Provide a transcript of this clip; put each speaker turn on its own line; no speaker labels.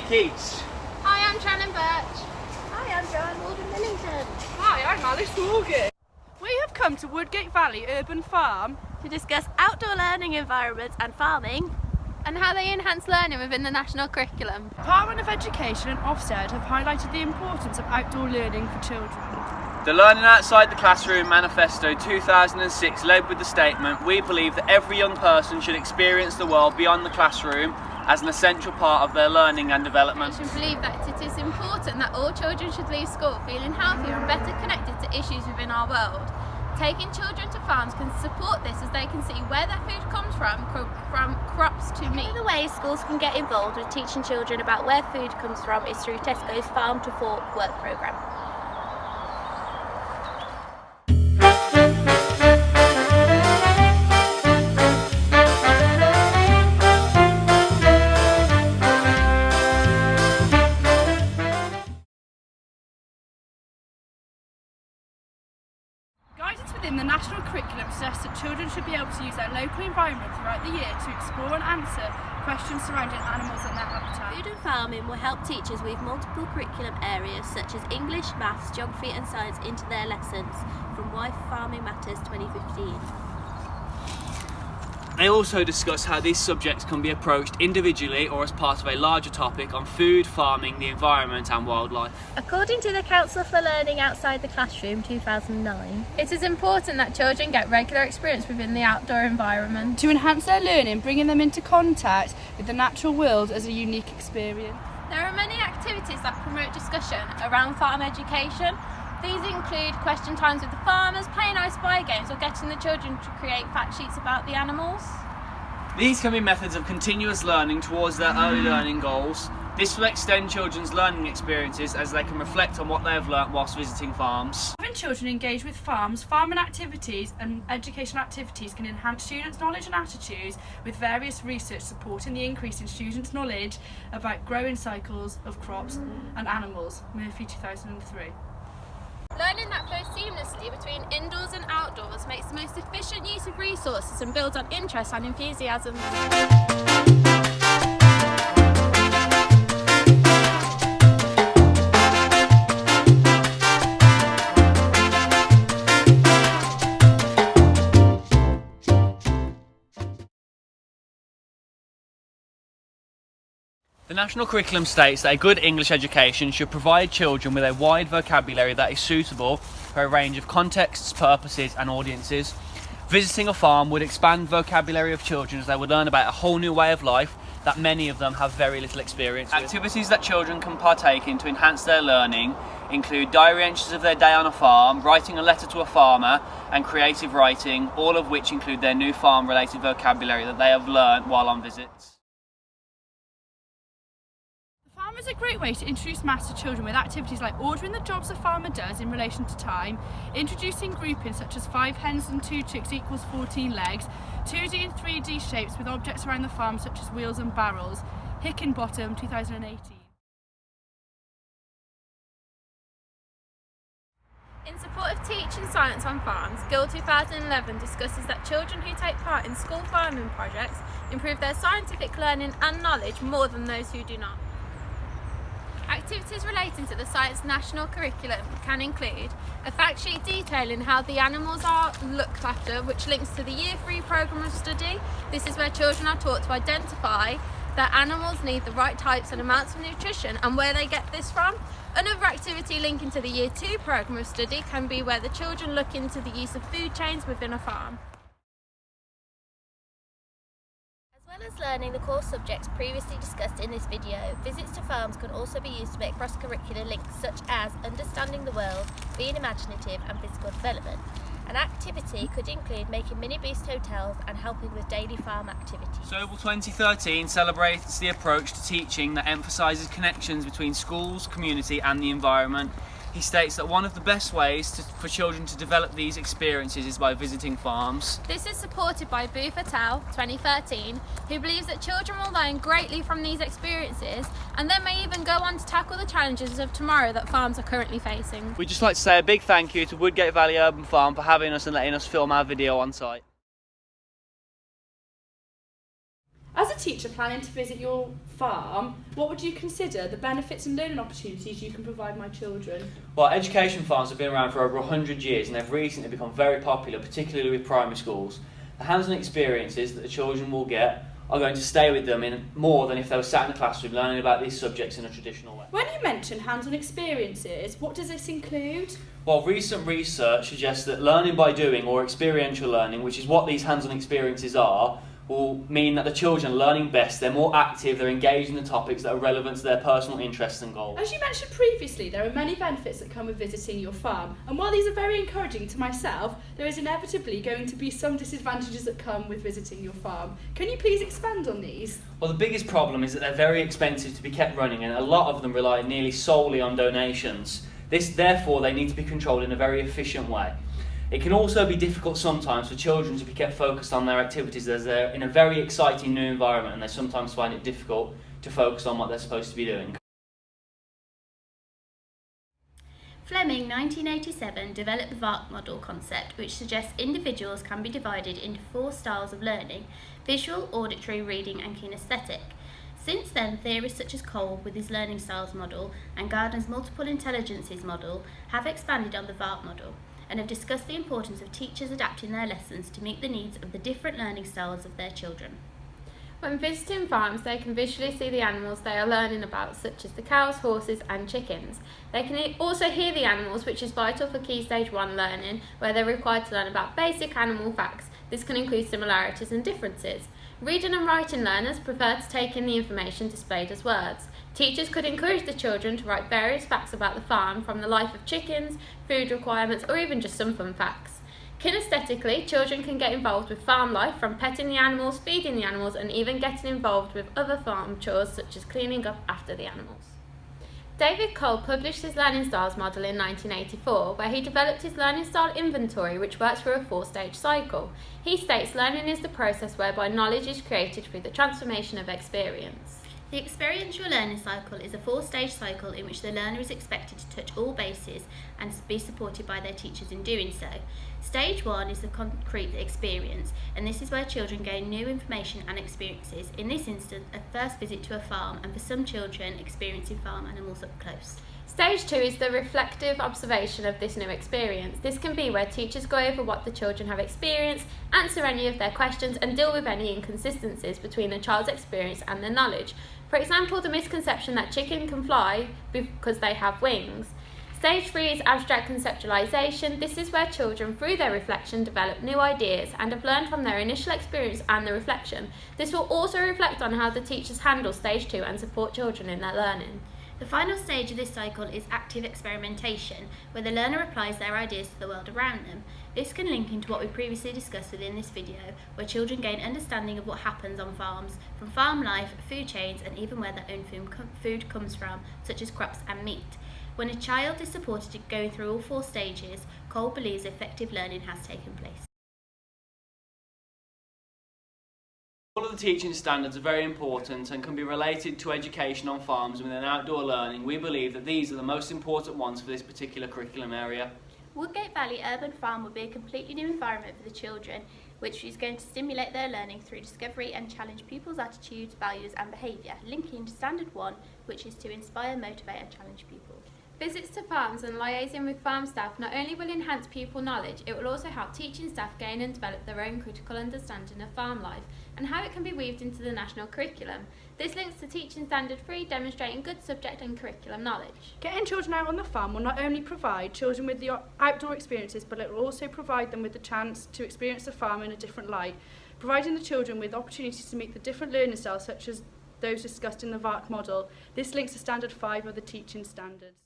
Keats.
Hi, I'm Shannon Birch.
Hi, I'm Joanne Walden-Millington.
Hi, I'm Alice Morgan. We have come to Woodgate Valley Urban Farm
To discuss outdoor learning environments and farming.
And how they enhance learning within the national curriculum.
Department of Education and Ofsted have highlighted the importance of outdoor learning for children.
The Learning Outside the Classroom Manifesto 2006 led with the statement, "We believe that every young person should experience the world beyond the classroom as an essential part of their learning and development."
We should believe that it is important that all children should leave school feeling healthier and better connected to issues within our world. Taking children to farms can support this as they can see where their food comes from crops to meat.
One of the ways schools can get involved with teaching children about where food comes from is through Tesco's Farm to Fork work programme.
Guidance within the national curriculum suggests that children should be able to use their local environment throughout the year to explore and answer questions surrounding animals and their habitat.
Food and farming will help teachers weave multiple curriculum areas such as English, Maths, Geography and Science into their lessons from Why Farming Matters 2015.
They also discuss how these subjects can be approached individually or as part of a larger topic on food, farming, the environment and wildlife.
According to the Council for Learning Outside the Classroom 2009,
It is important that children get regular experience within the outdoor environment.
To enhance their learning, bringing them into contact with the natural world as a unique experience.
There are many activities that promote discussion around farm education. These include question times with the farmers, playing I Spy games or getting the children to create fact sheets about the animals.
These can be methods of continuous learning towards their early learning goals. This will extend children's learning experiences as they can reflect on what they have learnt whilst visiting farms.
Having children engage with farms, farming activities and educational activities can enhance students' knowledge and attitudes, with various research supporting the increase in students' knowledge about growing cycles of crops and animals. Murphy 2003.
Learning that flows seamlessly between indoors and outdoors makes the most efficient use of resources and builds on interest and enthusiasm.
The national curriculum states that a good English education should provide children with a wide vocabulary that is suitable for a range of contexts, purposes and audiences. Visiting a farm would expand vocabulary of children as they would learn about a whole new way of life that many of them have very little experience with. Activities that children can partake in to enhance their learning include diary entries of their day on a farm, writing a letter to a farmer and creative writing, all of which include their new farm related vocabulary that they have learnt while on visits.
Farm is a great way to introduce maths to children with activities like ordering the jobs a farmer does in relation to time, introducing groupings such as 5 hens and 2 chicks equals 14 legs, 2D and 3D shapes with objects around the farm such as wheels and barrels. Hickenbottom 2018.
In support of teaching science on farms, GIL 2011 discusses that children who take part in school farming projects improve their scientific learning and knowledge more than those who do not. Activities relating to the Science National Curriculum can include a fact sheet detailing how the animals are looked after, which links to the Year 3 programme of study. This is where children are taught to identify that animals need the right types and amounts of nutrition and where they get this from. Another activity linking to the Year 2 programme of study can be where the children look into the use of food chains within a farm.
As well as learning the core subjects previously discussed in this video, visits to farms can also be used to make cross-curricular links such as understanding the world, being imaginative and physical development. An activity could include making mini-boost hotels and helping with daily farm activities.
Sobel 2013 celebrates the approach to teaching that emphasises connections between schools, community and the environment. He states that one of the best ways for children to develop these experiences is by visiting farms.
This is supported by Booth et al. 2013, who believes that children will learn greatly from these experiences and then may even go on to tackle the challenges of tomorrow that farms are currently facing.
We'd just like to say a big thank you to Woodgate Valley Urban Farm for having us and letting us film our video on site.
As a teacher planning to visit your farm, what would you consider the benefits and learning opportunities you can provide my children?
Well, education farms have been around for over 100 years and they've recently become very popular, particularly with primary schools. The hands-on experiences that the children will get are going to stay with them in more than if they were sat in a classroom learning about these subjects in a traditional way.
When you mention hands-on experiences, what does this include?
Well, recent research suggests that learning by doing, or experiential learning, which is what these hands-on experiences are, will mean that the children are learning best, they're more active, they're engaged in the topics that are relevant to their personal interests and goals.
As you mentioned previously, there are many benefits that come with visiting your farm, and while these are very encouraging to myself, there is inevitably going to be some disadvantages that come with visiting your farm. Can you please expand on these?
Well, the biggest problem is that they're very expensive to be kept running, and a lot of them rely nearly solely on donations. Therefore, they need to be controlled in a very efficient way. It can also be difficult sometimes for children to be kept focused on their activities as they're in a very exciting new environment and they sometimes find it difficult to focus on what they're supposed to be doing.
Fleming, 1987, developed the VARK model concept, which suggests individuals can be divided into 4 styles of learning: visual, auditory, reading and kinesthetic. Since then, theorists such as Kolb with his learning styles model and Gardner's multiple intelligences model have expanded on the VARK model and have discussed the importance of teachers adapting their lessons to meet the needs of the different learning styles of their children.
When visiting farms, they can visually see the animals they are learning about, such as the cows, horses and chickens. They can also hear the animals, which is vital for Key Stage 1 learning, where they're required to learn about basic animal facts. This can include similarities and differences. Reading and writing learners prefer to take in the information displayed as words. Teachers could encourage the children to write various facts about the farm, from the life of chickens, food requirements, or even just some fun facts. Kinesthetically, children can get involved with farm life, from petting the animals, feeding the animals, and even getting involved with other farm chores such as cleaning up after the animals. David Cole published his learning styles model in 1984, where he developed his learning style inventory, which works through a 4-stage cycle. He states learning is the process whereby knowledge is created through the transformation of experience.
The experiential learning cycle is a 4-stage cycle in which the learner is expected to touch all bases and be supported by their teachers in doing so. Stage 1 is the concrete experience, and this is where children gain new information and experiences. In this instance, a first visit to a farm, and for some children, experiencing farm animals up close.
Stage 2 is the reflective observation of this new experience. This can be where teachers go over what the children have experienced, answer any of their questions, and deal with any inconsistencies between a child's experience and their knowledge. For example, the misconception that chicken can fly because they have wings. Stage 3 is abstract conceptualization. This is where children, through their reflection, develop new ideas and have learned from their initial experience and the reflection. This will also reflect on how the teachers handle Stage 2 and support children in their learning.
The final stage of this cycle is active experimentation, where the learner applies their ideas to the world around them. This can link into what we previously discussed within this video, where children gain understanding of what happens on farms, from farm life, food chains, and even where their own food comes from, such as crops and meat. When a child is supported to go through all 4 stages, Cole believes effective learning has taken place.
All of the teaching standards are very important and can be related to education on farms and within outdoor learning. We believe that these are the most important ones for this particular curriculum area.
Woodgate Valley Urban Farm will be a completely new environment for the children, which is going to stimulate their learning through discovery and challenge pupils' attitudes, values and behaviour, linking to Standard 1, which is to inspire, motivate and challenge pupils.
Visits to farms and liaising with farm staff not only will enhance pupil knowledge, it will also help teaching staff gain and develop their own critical understanding of farm life and how it can be weaved into the national curriculum. This links to Teaching Standard 3, demonstrating good subject and curriculum knowledge.
Getting children out on the farm will not only provide children with the outdoor experiences, but it will also provide them with the chance to experience the farm in a different light, providing the children with opportunities to meet the different learning styles such as those discussed in the VARK model. This links to Standard 5 of the teaching standards.